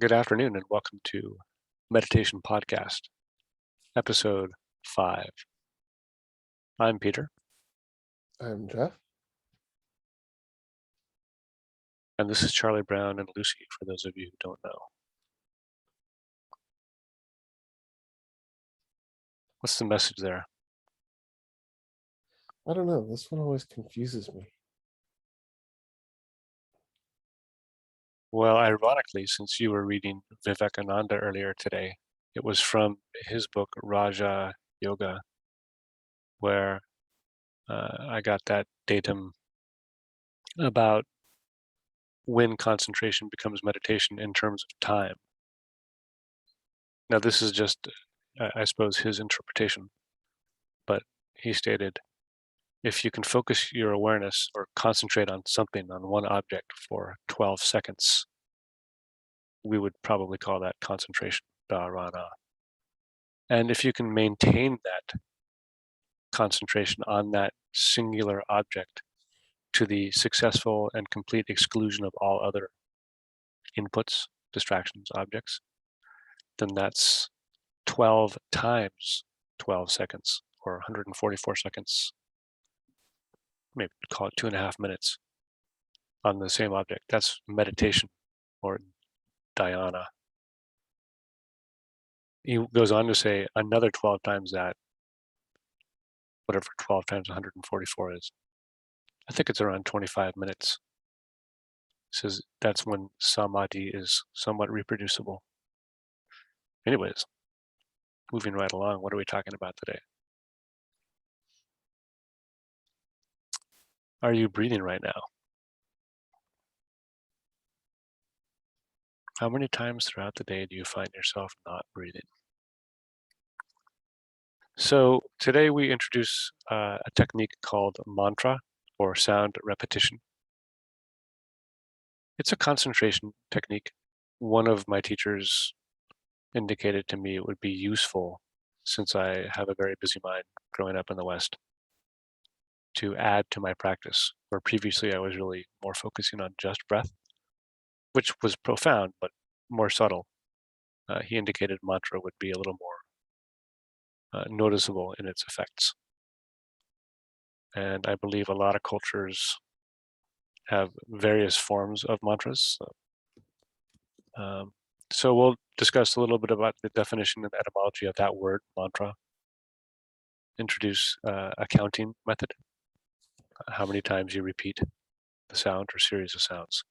Good afternoon and welcome to Meditation.Podcast, episode 5. I'm Peter. I'm Jeff. And this is Charlie Brown and Lucy, for those of you who don't know. What's the message there? I don't know. This one always confuses me. Well, ironically, since you were reading Vivekananda earlier today, it was from his book, Raja Yoga, where I got that datum about when concentration becomes meditation in terms of time. Now, this is just, I suppose, his interpretation, but he stated, if you can focus your awareness or concentrate on something, on one object for 12 seconds, we would probably call that concentration, dharana. And if you can maintain that concentration on that singular object to the successful and complete exclusion of all other inputs, distractions, objects, then that's 12 times 12 seconds, or 144 seconds, maybe call it 2.5 minutes on the same object. That's meditation, or dhyana. He goes on to say another 12 times that, whatever 12 times 144 is. I think it's around 25 minutes. He says that's when samadhi is somewhat reproducible. Anyways, moving right along, what are we talking about today? Are you breathing right now? How many times throughout the day do you find yourself not breathing? So today we introduce a technique called mantra, or sound repetition. It's a concentration technique. One of my teachers indicated to me it would be useful, since I have a very busy mind growing up in the West, to add to my practice, where previously I was really more focusing on just breath, which was profound, but more subtle. He indicated mantra would be a little more noticeable in its effects. And I believe a lot of cultures have various forms of mantras. So we'll discuss a little bit about the definition and etymology of that word, mantra. Introduce a counting method, how many times you repeat the sound or series of sounds.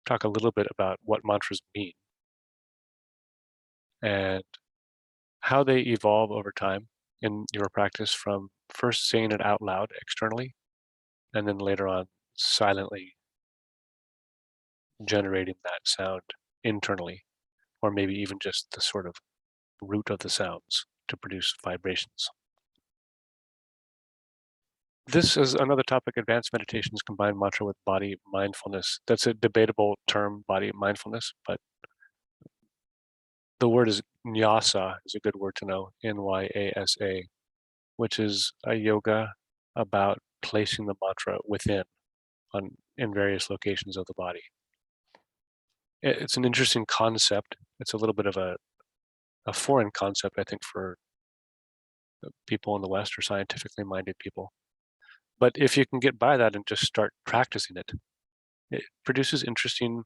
Talk a little bit about what mantras mean and how they evolve over time in your practice, from first saying it out loud externally, and then later on silently generating that sound internally, or maybe even just the sort of root of the sounds to produce vibrations. This is another topic. Advanced meditations combine mantra with body mindfulness. That's a debatable term, body mindfulness, but the word is nyasa, is a good word to know, Nyasa, which is a yoga about placing the mantra within, in various locations of the body. It's an interesting concept. It's a little bit of a foreign concept, I think, for people in the West or scientifically minded people. But if you can get by that and just start practicing it, it produces interesting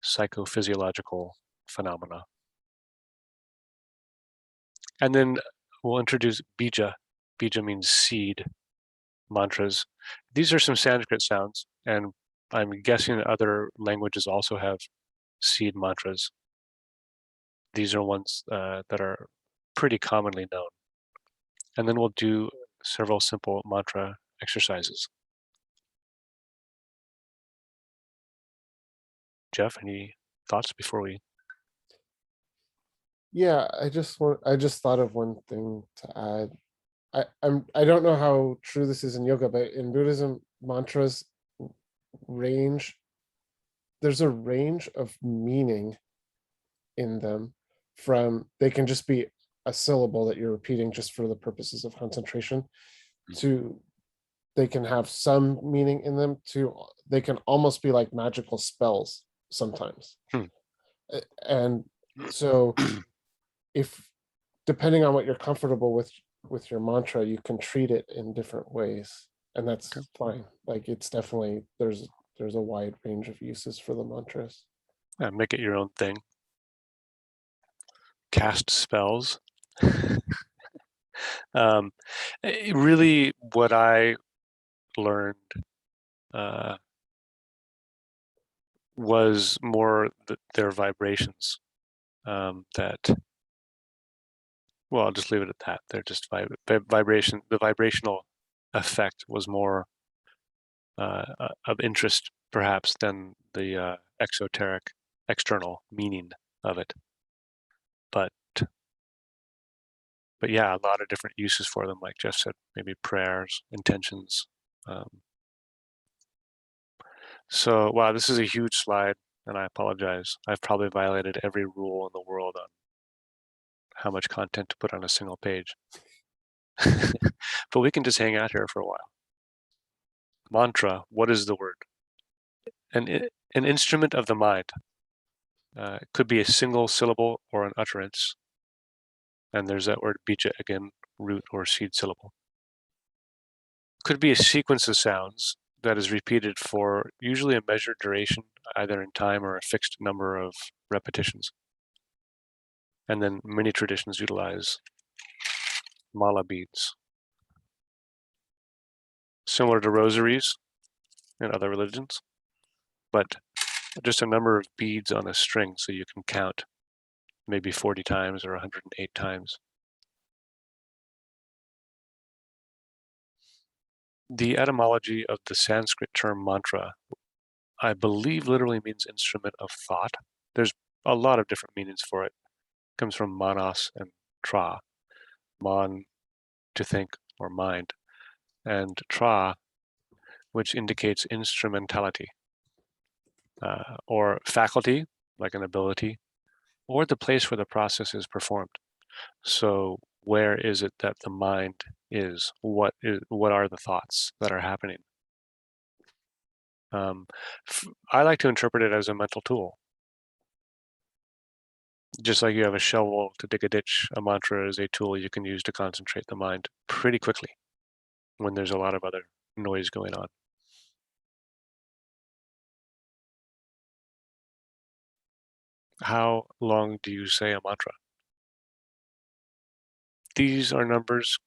psychophysiological phenomena. And then we'll introduce bija. Bija means seed mantras. These are some Sanskrit sounds, and I'm guessing other languages also have seed mantras. These are ones that are pretty commonly known. And then we'll do several simple mantra exercises. Jeff, any thoughts before we? Yeah, I just thought of one thing to add. I don't know how true this is in yoga, but in Buddhism, mantras range. There's a range of meaning in them. From they can just be a syllable that you're repeating just for the purposes of concentration, to they can have some meaning in them, to they can almost be like magical spells sometimes. Hmm. And so if, depending on what you're comfortable with your mantra, you can treat it in different ways, and that's Okay. fine. Like, it's definitely, there's a wide range of uses for the mantras. Yeah, make it your own thing. Cast spells. Really, what I learned was more their vibrations. That, well, I'll just leave it at that. They're just vibration. The vibrational effect was more of interest, perhaps, than the exoteric, external meaning of it. But yeah, a lot of different uses for them, like Jeff said, maybe prayers, intentions. So, wow, this is a huge slide, and I apologize. I've probably violated every rule in the world on how much content to put on a single page. But we can just hang out here for a while. Mantra, what is the word? An instrument of the mind. It could be a single syllable or an utterance. And there's that word bija again, root or seed syllable. Could be a sequence of sounds that is repeated for usually a measured duration, either in time or a fixed number of repetitions. And then many traditions utilize mala beads, similar to rosaries in other religions, but just a number of beads on a string, so you can count maybe 40 times or 108 times. The etymology of the Sanskrit term mantra, I believe, literally means instrument of thought. There's a lot of different meanings for it. It comes from manas and tra. Man, to think or mind, and tra, which indicates instrumentality, or faculty, like an ability, or the place where the process is performed. So where is it that the mind is? What are the thoughts that are happening? I like to interpret it as a mental tool. Just like you have a shovel to dig a ditch, a mantra is a tool you can use to concentrate the mind pretty quickly when there's a lot of other noise going on. How long do you say a mantra? These are numbers,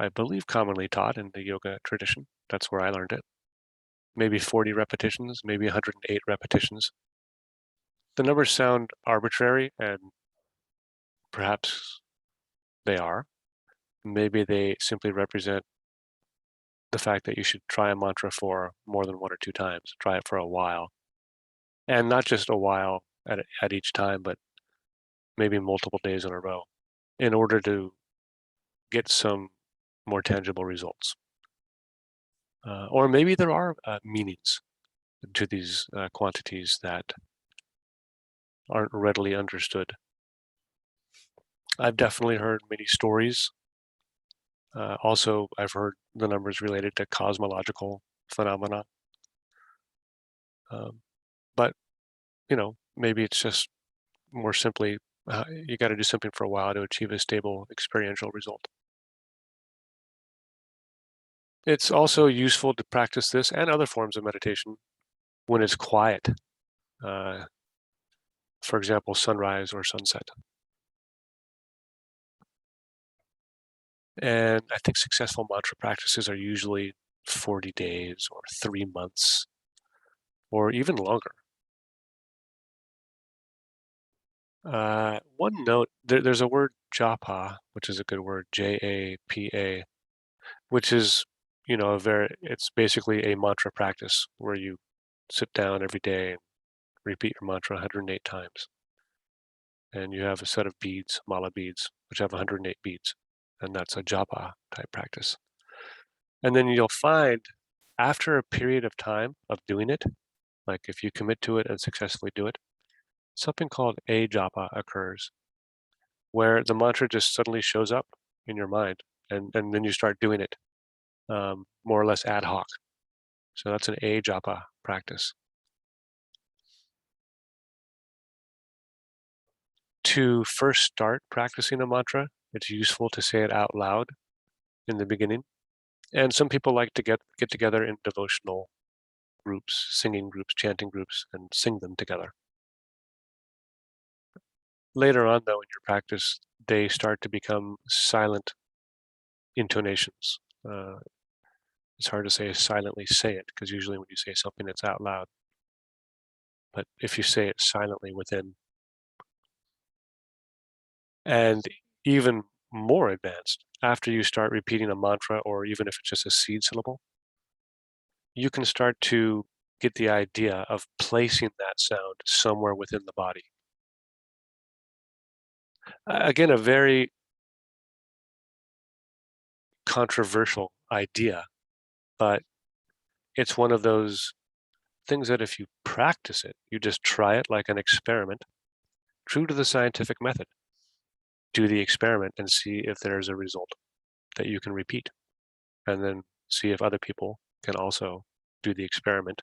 I believe, commonly taught in the yoga tradition. That's where I learned it. Maybe 40 repetitions, maybe 108 repetitions. The numbers sound arbitrary, and perhaps they are. Maybe they simply represent the fact that you should try a mantra for more than one or two times. Try it for a while. And not just a while at each time, but maybe multiple days in a row in order to get some more tangible results. Or maybe there are meanings to these quantities that aren't readily understood. I've definitely heard many stories. Also, I've heard the numbers related to cosmological phenomena. But, maybe it's just more simply, you got to do something for a while to achieve a stable experiential result. It's also useful to practice this and other forms of meditation when it's quiet. For example, sunrise or sunset. And I think successful mantra practices are usually 40 days or 3 months or even longer. One note, there's a word JAPA, which is a good word, JAPA, which is, it's basically a mantra practice where you sit down every day and repeat your mantra 108 times. And you have a set of beads, mala beads, which have 108 beads. And that's a japa type practice. And then you'll find after a period of time of doing it, like if you commit to it and successfully do it, something called a japa occurs, where the mantra just suddenly shows up in your mind, and then you start doing it more or less ad hoc. So that's an a japa practice. To first start practicing a mantra, it's useful to say it out loud in the beginning. And some people like to get together in devotional groups, singing groups, chanting groups, and sing them together. Later on, though, in your practice, they start to become silent intonations. It's hard to say silently say it, because usually when you say something, it's out loud. But if you say it silently within, and even more advanced, after you start repeating a mantra, or even if it's just a seed syllable, you can start to get the idea of placing that sound somewhere within the body. Again, a very controversial idea, but it's one of those things that if you practice it, you just try it like an experiment, true to the scientific method. Do the experiment and see if there's a result that you can repeat, and then see if other people can also do the experiment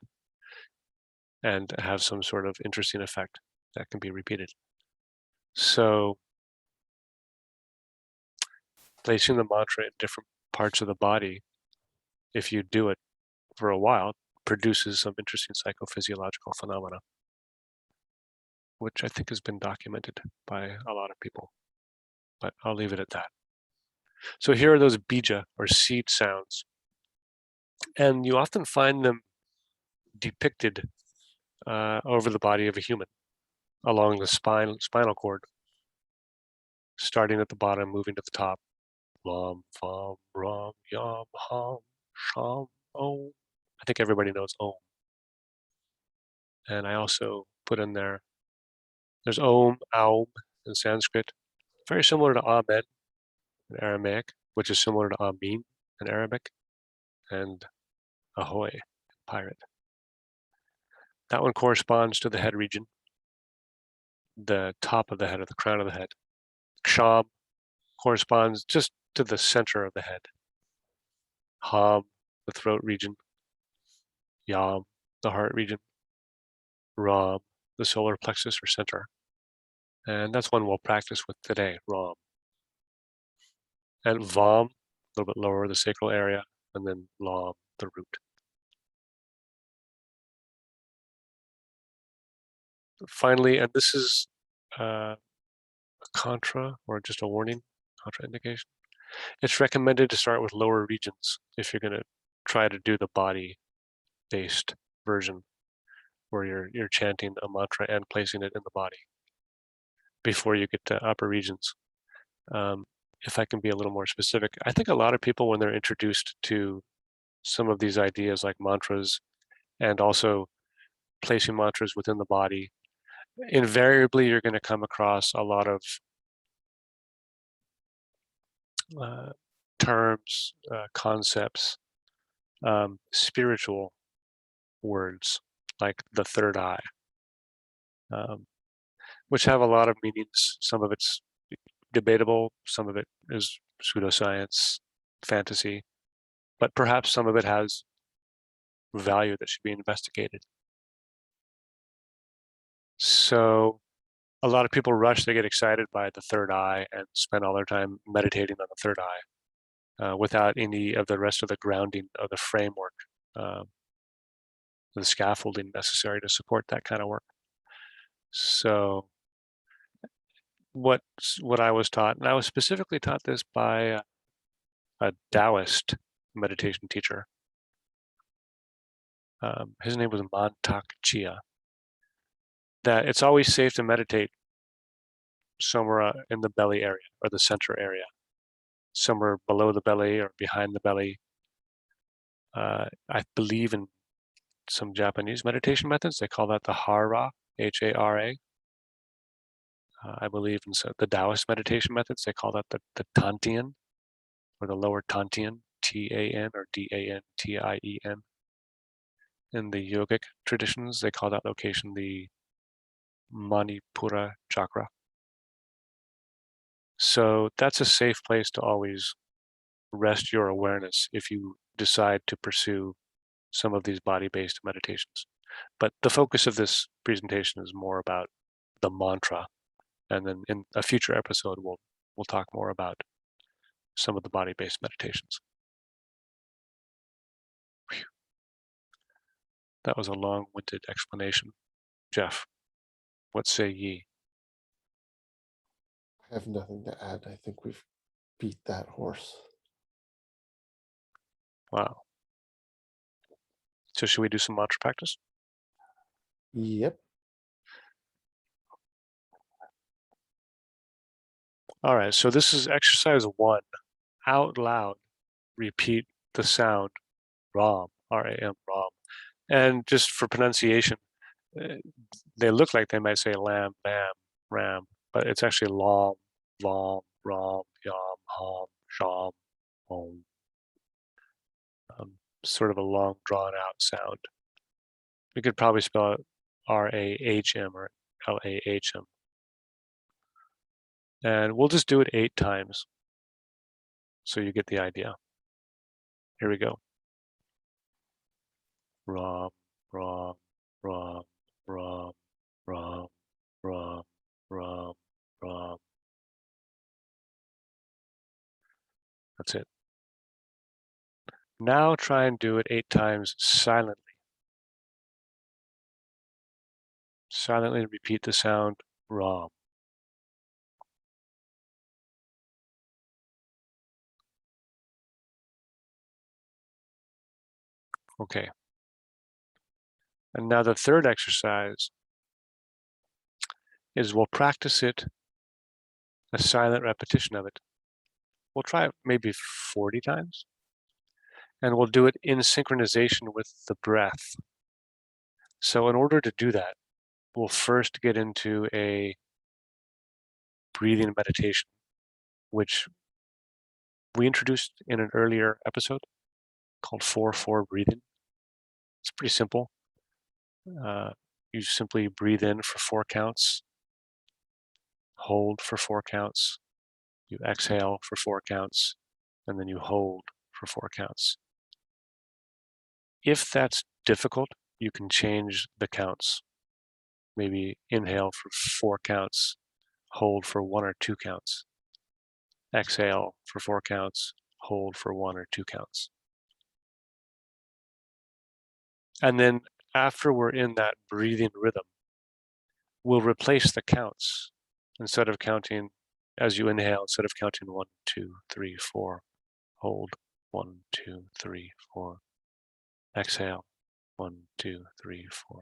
and have some sort of interesting effect that can be repeated. So placing the mantra in different parts of the body, if you do it for a while, produces some interesting psychophysiological phenomena, which I think has been documented by a lot of people, but I'll leave it at that. So here are those bija, or seed sounds, and you often find them depicted over the body of a human, along the spinal cord, starting at the bottom, moving to the top. Lam, fam, ram, yam, ham, sham, om. I think everybody knows om. And I also put in there's om, aum in Sanskrit, very similar to amen in Aramaic, which is similar to amin in Arabic, and ahoy in pirate. That one corresponds to the head region, the top of the head, or the crown of the head. Ksham corresponds just to the center of the head. Ham, the throat region. Yam, the heart region. Ram, the solar plexus or center. And that's one we'll practice with today, Ram. And Vam, a little bit lower, the sacral area, and then Lam, the root. Finally, and this is a contra, or just a warning, contraindication. It's recommended to start with lower regions if you're going to try to do the body-based version, where you're chanting a mantra and placing it in the body before you get to upper regions. If I can be a little more specific, I think a lot of people, when they're introduced to some of these ideas like mantras, and also placing mantras within the body, invariably you're going to come across a lot of terms, concepts, spiritual words like the third eye, which have a lot of meanings. Some of it's debatable, some of it is pseudoscience, fantasy, but perhaps some of it has value that should be investigated. So a lot of people rush, they get excited by the third eye and spend all their time meditating on the third eye without any of the rest of the grounding of the framework, the scaffolding necessary to support that kind of work. So what I was taught, and I was specifically taught this by a Taoist meditation teacher. His name was Mantak Chia. That it's always safe to meditate somewhere in the belly area or the center area, somewhere below the belly or behind the belly. I believe in some Japanese meditation methods, they call that the Hara, Hara. I believe in the Taoist meditation methods, they call that the Tantian, or the lower Tantian, Tan or Dantien. In the yogic traditions, they call that location the Manipura chakra. So that's a safe place to always rest your awareness if you decide to pursue some of these body-based meditations. But the focus of this presentation is more about the mantra And then in a future episode, we'll talk more about some of the body-based meditations. Whew. That was a long-winded explanation. Jeff, what say ye? I have nothing to add. I think we've beat that horse. Wow. So should we do some mantra practice? Yep. All right, so this is exercise 1. Out loud, repeat the sound Ram, R-A-M, Ram. And just for pronunciation, they look like they might say lamb, bam, ram, but it's actually lam, lam, ram, yam, ham, sham, om. Sort of a long, drawn-out sound. We could probably spell it R-A-H-M or L-A-H-M. And we'll just do it 8 times, so you get the idea. Here we go. Ram, ram, ram, ram, ram, ram, ram, ram. That's it. Now try and do it 8 times silently. Silently repeat the sound Ram. Okay. And now the third exercise is we'll practice it, a silent repetition of it. We'll try it maybe 40 times. And we'll do it in synchronization with the breath. So in order to do that, we'll first get into a breathing meditation, which we introduced in an earlier episode called 4-4 breathing. It's pretty simple. You simply breathe in for 4 counts, hold for 4 counts, you exhale for 4 counts, and then you hold for 4 counts. If that's difficult, you can change the counts. Maybe inhale for 4 counts, hold for 1 or 2 counts, exhale for 4 counts, hold for 1 or 2 counts. And then after we're in that breathing rhythm, we'll replace the counts. Instead of counting, as you inhale, instead of counting 1, 2, 3, 4, hold 1, 2, 3, 4, exhale 1, 2, 3, 4,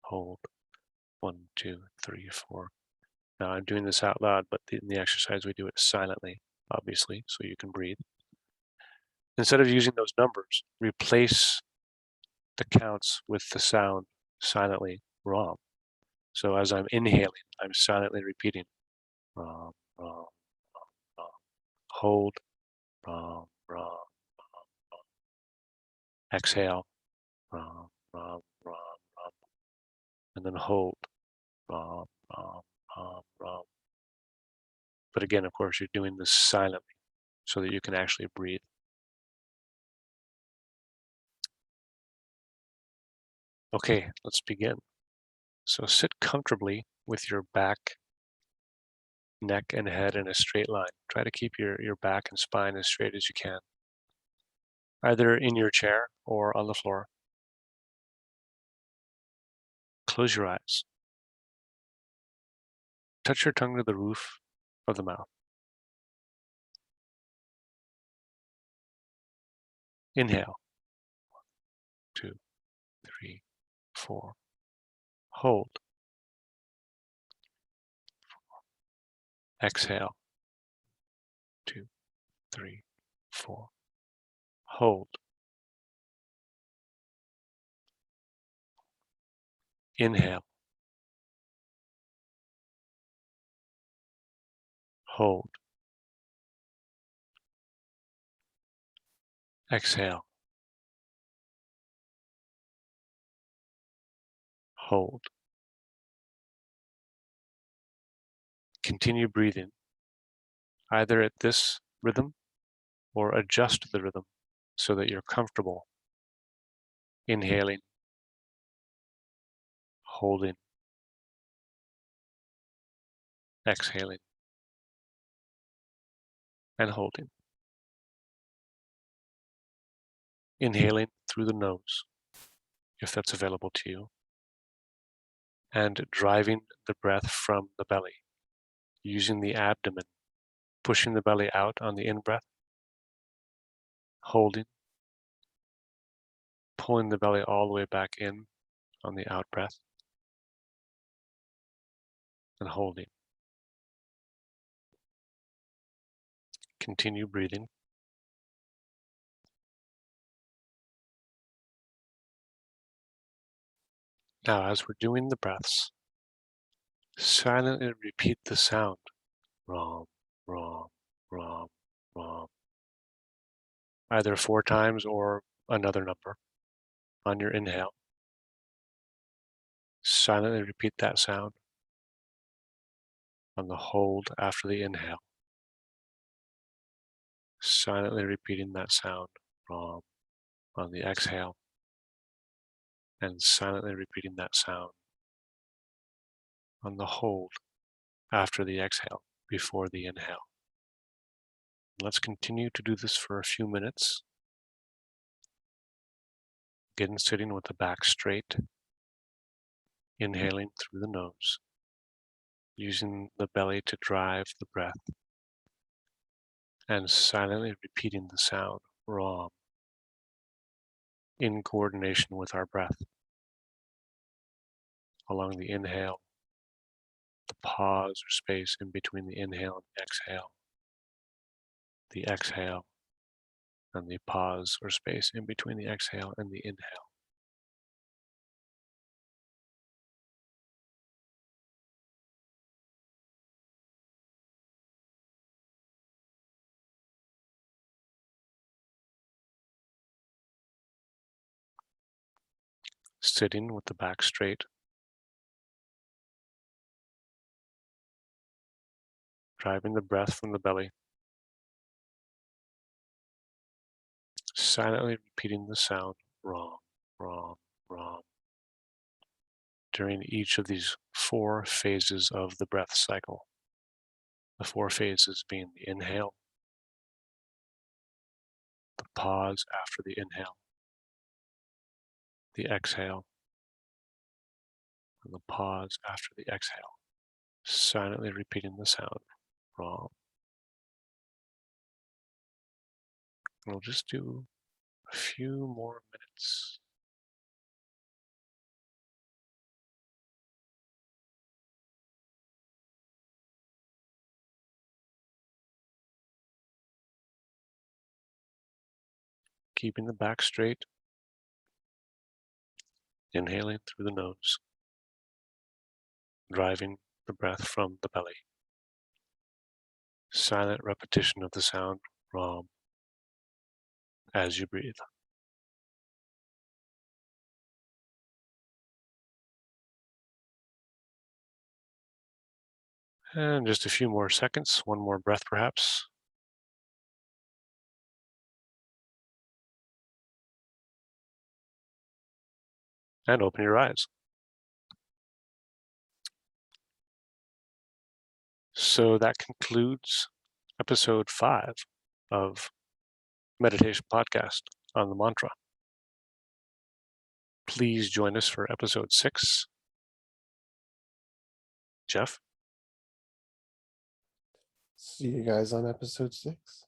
hold 1, 2, 3, 4. Now I'm doing this out loud, but in the exercise we do it silently, obviously, so you can breathe. Instead of using those numbers, replace the counts with the sound silently Ram. So as I'm inhaling, I'm silently repeating Ram, Ram, Ram. Hold, Ram, Ram, Ram. Exhale, Ram, Ram, Ram, Ram. And then hold, Ram, Ram, Ram, Ram. But again, of course, you're doing this silently so that you can actually breathe. Okay, let's begin. So sit comfortably with your back, neck, and head in a straight line. Try to keep your back and spine as straight as you can, either in your chair or on the floor. Close your eyes. Touch your tongue to the roof of the mouth. Inhale. 2, 3, 4. Hold. Exhale. 2, 3, 4. Hold. Inhale. Hold. Exhale. Hold. Continue breathing, either at this rhythm or adjust the rhythm so that you're comfortable inhaling, holding, exhaling, and holding. Inhaling through the nose, if that's available to you, and driving the breath from the belly, using the abdomen, pushing the belly out on the in-breath, holding, pulling the belly all the way back in on the out-breath, and holding. Continue breathing. Now, as we're doing the breaths, silently repeat the sound, rom, rom, rom, rom, either 4 times or another number on your inhale. Silently repeat that sound on the hold after the inhale. Silently repeating that sound, rom, on the exhale, and silently repeating that sound on the hold after the exhale, before the inhale. Let's continue to do this for a few minutes. Again, sitting with the back straight, inhaling through the nose, using the belly to drive the breath, and silently repeating the sound, rom, in coordination with our breath. Along the inhale, the pause or space in between the inhale and the exhale, and the pause or space in between the exhale and the inhale. Sitting with the back straight, driving the breath from the belly, silently repeating the sound, rom, rom, rom, during each of these 4 phases of the breath cycle. The 4 phases being the inhale, the pause after the inhale, the exhale, and the pause after the exhale. Silently repeating the sound, rom. We'll just do a few more minutes. Keeping the back straight, inhaling through the nose, driving the breath from the belly. Silent repetition of the sound, rom, as you breathe. And just a few more seconds, one more breath perhaps. And open your eyes. So that concludes episode 5 of Meditation.Podcast on the mantra. Please join us for episode 6. Jeff? See you guys on episode 6.